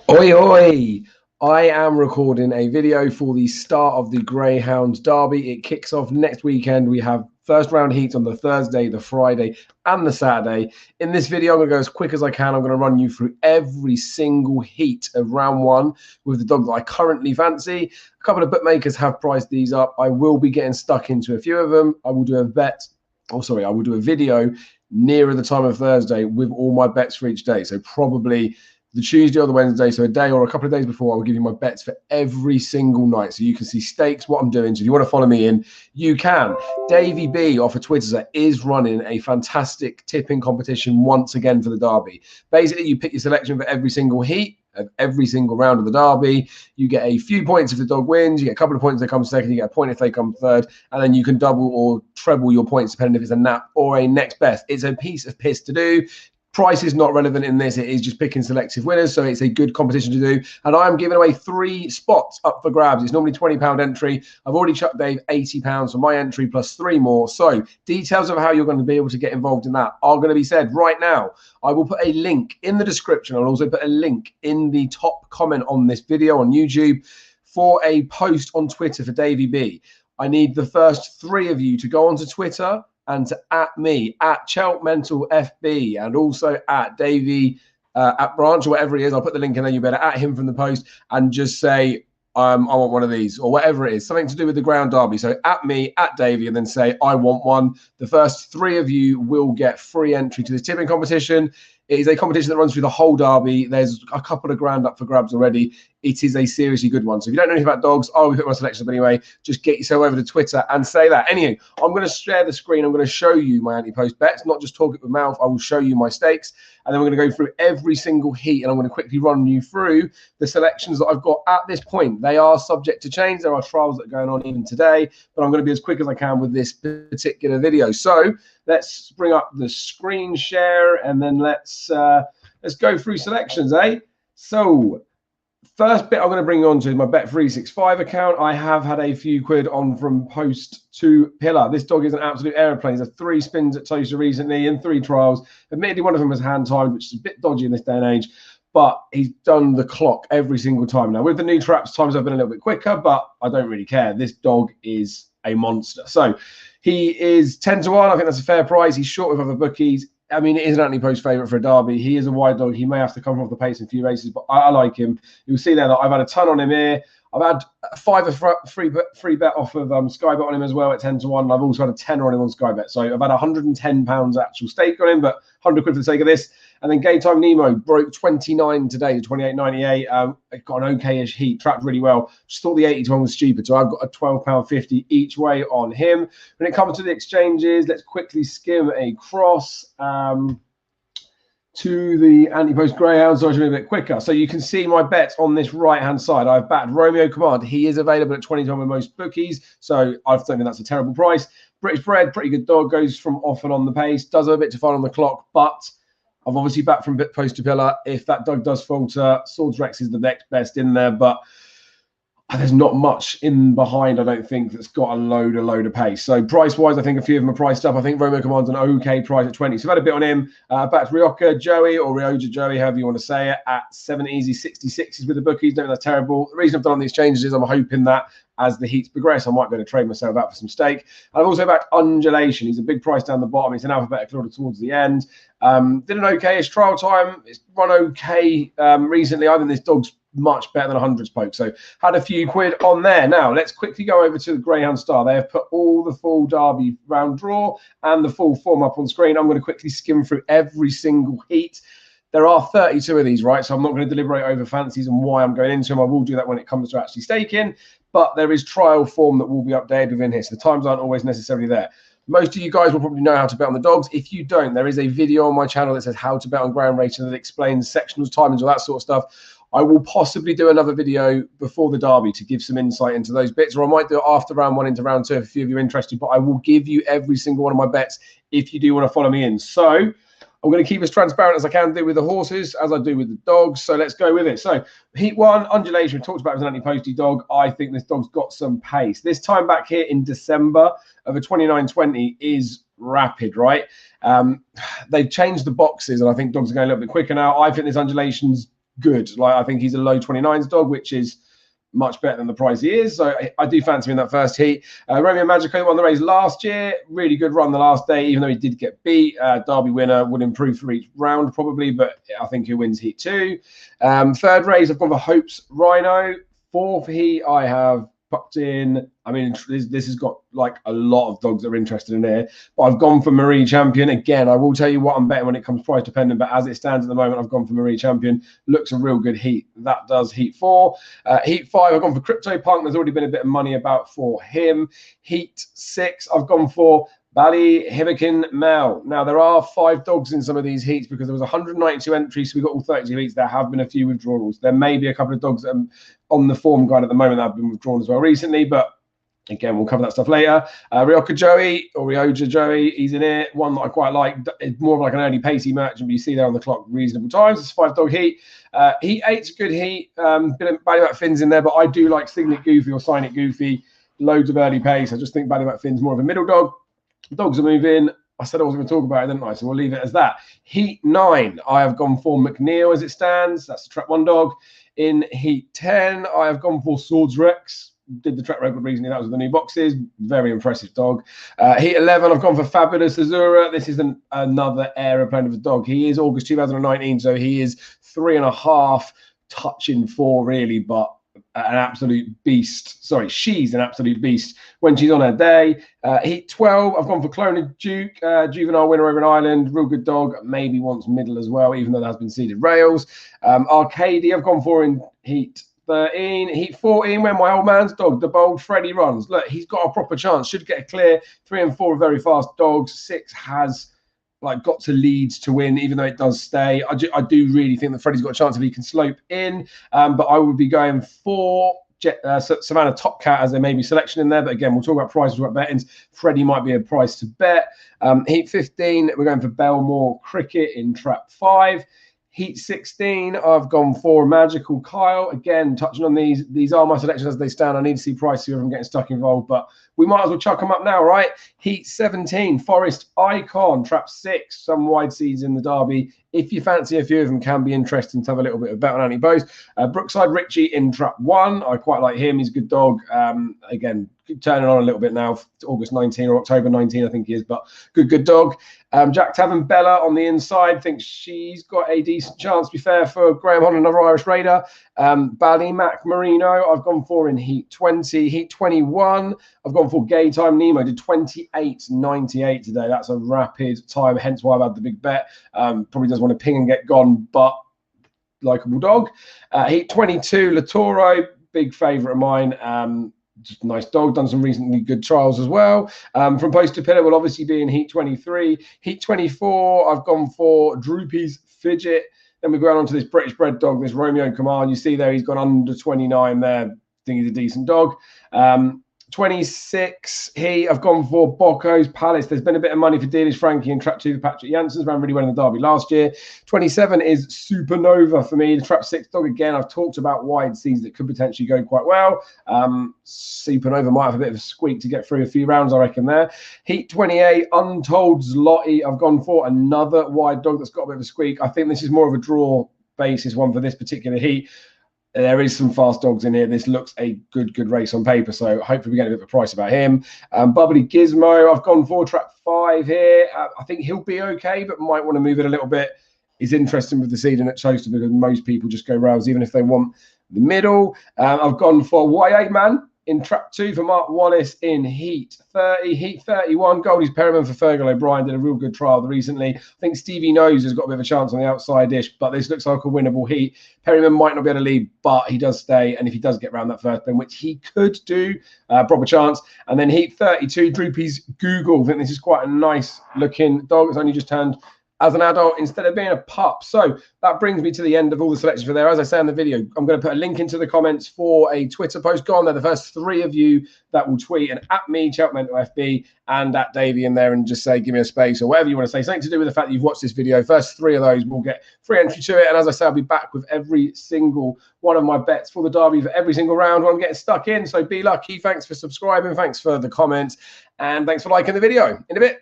Oi, oi! I am recording a video for the start of the Greyhound Derby. It kicks off next weekend. We have first round heats on the Thursday, the Friday, and the Saturday. In this video, I'm going to go as quick as I can. I'm going to run you through every single heat of round one with the dog that I currently fancy. A couple of bookmakers have priced these up. I will be getting stuck into a few of them. I will do I will do a video nearer the time of Thursday with all my bets for each day. So probably the Tuesday or the Wednesday, so a day or a couple of days before, I will give you my bets for every single night. So you can see stakes, what I'm doing. So if you want to follow me in, you can. Davey B off of Twitter is running a fantastic tipping competition once again for the Derby. Basically, you pick your selection for every single heat of every single round of the Derby. You get a few points if the dog wins. You get a couple of points if they come second. You get a point if they come third. And then you can double or treble your points depending if it's a nap or a next best. It's a piece of piss to do. Price is not relevant in this. It is just picking selective winners, so it's a good competition to do. And I am giving away 3 spots up for grabs. It's normally £20 entry. I've already chucked Dave £80 for my entry plus 3 more. So details of how you're going to be able to get involved in that are going to be said right now. I will put a link in the description. I'll also put a link in the top comment on this video on YouTube for a post on Twitter for Davey B. I need the first 3 of you to go onto Twitter and to at me, at CheltMentalFB, and also at Davey, at Branch, or whatever he is. I'll put the link in there. You better at him from the post and just say, I want one of these, or whatever it is, something to do with the Ground Derby. So at me, at Davey, and then say, I want one. The first 3 of you will get free entry to this tipping competition. It is a competition that runs through the whole Derby. There's a couple of grand up for grabs already. It is a seriously good one. So if you don't know anything about dogs, I will put my selections up anyway. Just get yourself over to Twitter and say that. Anyway, I'm going to share the screen. I'm going to show you my anti-post bets, not just talk it with mouth. I will show you my stakes. And then we're going to go through every single heat. And I'm going to quickly run you through the selections that I've got at this point. They are subject to change. There are trials that are going on even today. But I'm going to be as quick as I can with this particular video. So let's bring up the screen share. And then let's go through selections, eh? So first bit I'm going to bring you on to is my Bet365 account. I have had a few quid on from post to pillar. This dog is an absolute aeroplane. He's had 3 spins at Toaster recently and 3 trials. Admittedly, one of them was hand timed, which is a bit dodgy in this day and age, but he's done the clock every single time. Now, with the new traps, times have been a little bit quicker, but I don't really care. This dog is a monster. So he is 10 to 1. I think that's a fair price. He's short with other bookies. I mean, it is an anti-post favourite for a Derby. He is a wide dog. He may have to come off the pace in a few races, but I like him. You'll see there that I've had a ton on him here. I've had 5 free bet off of Sky Bet on him as well at 10 to 1. And I've also had a tenner on him on Sky Bet. So I've had £110 actual stake on him, but 100 quid for the sake of this. And then Game Time Nemo broke 29 today to 28.98. It got an okay-ish heat, tracked really well. Just thought the 80 to 1 was stupid. So I've got a £12.50 each way on him. When it comes to the exchanges, let's quickly skim across to the anti-post Greyhound, so I should be a bit quicker. So you can see my bets on this right-hand side. I've backed Romeo Command. He is available at 20 to 1 with most bookies, so I don't think that's a terrible price. British Bred, pretty good dog, goes from off and on the pace, does have a bit to find on the clock, but I've obviously backed from post to pillar. If that dog does falter, Swords Rex is the next best in there, but there's not much in behind, I don't think, that's got a load of pace. So price-wise, I think a few of them are priced up. I think Romeo Command's an okay price at 20. So I've had a bit on him. Back to Rioja Joey, or Rioja Joey, however you want to say it, at 7 easy 66s with the bookies. Don't think that's terrible. The reason I've done these changes is I'm hoping that as the heats progress, I might be able to trade myself out for some stake. And I've also backed Undulation. He's a big price down the bottom. It's an alphabetical order towards the end. Did an okay-ish trial time. It's run okay recently. I think this dog's much better than 100's poke. So had a few quid on there. Now let's quickly go over to the Greyhound Star. They have put all the full Derby round draw and the full form up on screen. I'm going to quickly skim through every single heat. There are 32 of these, right? So I'm not going to deliberate over fancies and why I'm going into them. I will do that when it comes to actually staking. But there is trial form that will be updated within here. So the times aren't always necessarily there. Most of you guys will probably know how to bet on the dogs. If you don't, there is a video on my channel that says how to bet on ground racing that explains sectionals, timings, all that sort of stuff. I will possibly do another video before the Derby to give some insight into those bits, or I might do it after round 1 into round 2 if a few of you are interested, but I will give you every single one of my bets if you do want to follow me in. So I'm going to keep as transparent as I can do with the horses as I do with the dogs. So let's go with it. So heat 1, Undulation, we talked about as an anti-posty dog. I think this dog's got some pace. This time back here in December of a 29.20 is rapid, right? They've changed the boxes, and I think dogs are going a little bit quicker now. I think this Undulation's good. Like, I think he's a low 29s dog, which is much better than the price he is. So I do fancy him in that first heat. Romeo Magico won the race last year. Really good run the last day, even though he did get beat. Derby winner would improve for each round probably, but I think he wins heat 2. Third race, I've gone for Hope's Rhino. Fourth heat, I have popped in. I mean, this has got like a lot of dogs that are interested in here, but I've gone for Marie Champion. Again, I will tell you what I'm betting when it comes price dependent, but as it stands at the moment, I've gone for Marie Champion. Looks a real good heat. That does heat 4. Heat 5, I've gone for Crypto Punk. There's already been a bit of money about for him. Heat 6, I've gone for Bally Hibikin Mel. Now, there are 5 dogs in some of these heats because there was 192 entries, so we got all 32 heats. There have been a few withdrawals. There may be a couple of dogs on the form guide at the moment that have been withdrawn as well recently, but again, we'll cover that stuff later. Ryoka Joey, or Ryoja Joey, he's in it. One that I quite like. It's more of like an early pacey merchant, but you see there on the clock reasonable times. It's a 5-dog heat. Heat 8's a good heat. Ballymac Finn's in there, but I do like Signet Goofy or Sign It Goofy. Loads of early pace. I just think Ballymac Finn's more of a middle dog. Dogs are moving. I said I wasn't going to talk about it, didn't I? So we'll leave it as that. Heat 9, I have gone for McNeil as it stands. That's the Trap 1 dog. In Heat 10, I have gone for Swords Rex. Did the track record recently. That was the new boxes. Very impressive dog. Heat 11, I've gone for Fabulous Azura. This is another aeroplane of a dog. He is August 2019, so he is 3.5, touching 4 really, but an absolute beast. Sorry, she's an absolute beast when she's on her day. Heat 12, I've gone for Cloned Duke, juvenile winner over in Ireland. Real good dog. Maybe wants middle as well, even though there has been seeded rails. Arcady, I've gone for in Heat 13. Heat 14, when my old man's dog, the bold Freddy, runs. Look, he's got a proper chance. Should get a clear. 3 and 4 are very fast dogs. 6 has got to Leeds to win, even though it does stay. I do really think that Freddie's got a chance if he can slope in. But I would be going for Savannah Top Cat, as there may be selection in there. But again, we'll talk about prices, we'll talk about bettings. Freddie might be a price to bet. Heat 15, we're going for Belmore Cricket in Trap 5. Heat 16, I've gone for Magical Kyle. Again, touching on these are my selections as they stand. I need to see prices if I'm getting stuck involved, but we might as well chuck them up now, right? Heat 17, Forest Icon, Trap 6, some wide seeds in the Derby. If you fancy a few of them, can be interesting to have a little bit of bet on ANTEPOST. Brookside Richie in Trap 1. I quite like him. He's a good dog. Again, turning on a little bit now. August 19 or October 19, I think he is, but good dog. Jack Tavern Bella on the inside. Think she's got a decent chance, to be fair, for Graham Hunt, another Irish Raider. Ballymac Marino, I've gone for in Heat 20. Heat 21, I've gone for Gay Time Nemo. Did 28.98 today. That's a rapid time, hence why I've had the big bet. Probably does want to ping and get gone, but likeable dog. Heat 22, Latoro, big favourite of mine. Just a nice dog, done some recently good trials as well. From Post to Pillar will obviously be in Heat 23. Heat 24, I've gone for Droopy's Fidget. Then we're going on to this British bred dog, this Romeo Command. You see there, he's gone under 29 there. I think he's a decent dog. 26, I've gone for Bocco's Palace. There's been a bit of money for Dealers Frankie and Trap 2 for Patrick Janssens. Ran really well in the Derby last year. 27 is Supernova for me. The Trap 6 dog, again, I've talked about wide seas that could potentially go quite well. Supernova might have a bit of a squeak to get through a few rounds, I reckon there. Heat 28, Untold Zloty. I've gone for another wide dog that's got a bit of a squeak. I think this is more of a draw basis one for this particular heat. There is some fast dogs in here. This looks a good race on paper, so hopefully we get a bit of a price about him. Bubbly Gizmo, I've gone for Trap 5 here. I think he'll be okay, but might want to move it a little bit. It's interesting with the seeding at Toaster because most people just go rails, even if they want the middle. I've gone for YA Man in Trap 2 for Mark Wallace in Heat 30. Heat 31, Goldie's Perriman for Fergal O'Brien. Did a real good trial recently. I think Stevie Knows has got a bit of a chance on the outside-ish, but this looks like a winnable heat. Perriman might not be able to lead, but he does stay, and if he does get round that first bend, which he could do, proper chance. And then Heat 32, Droopy's Google. I think this is quite a nice-looking dog. It's only just turned as an adult instead of being a pup. So that brings me to the end of all the selections for there. As I say in the video, I'm going to put a link into the comments for a Twitter post. Go on there, the first 3 of you that will tweet, and at me, CheltenhamFB, and at Davey in there, and just say, give me a space, or whatever you want to say. Something to do with the fact that you've watched this video. First 3 of those will get free entry to it. And as I say, I'll be back with every single one of my bets for the Derby for every single round when I'm getting stuck in. So be lucky. Thanks for subscribing. Thanks for the comments. And thanks for liking the video. In a bit.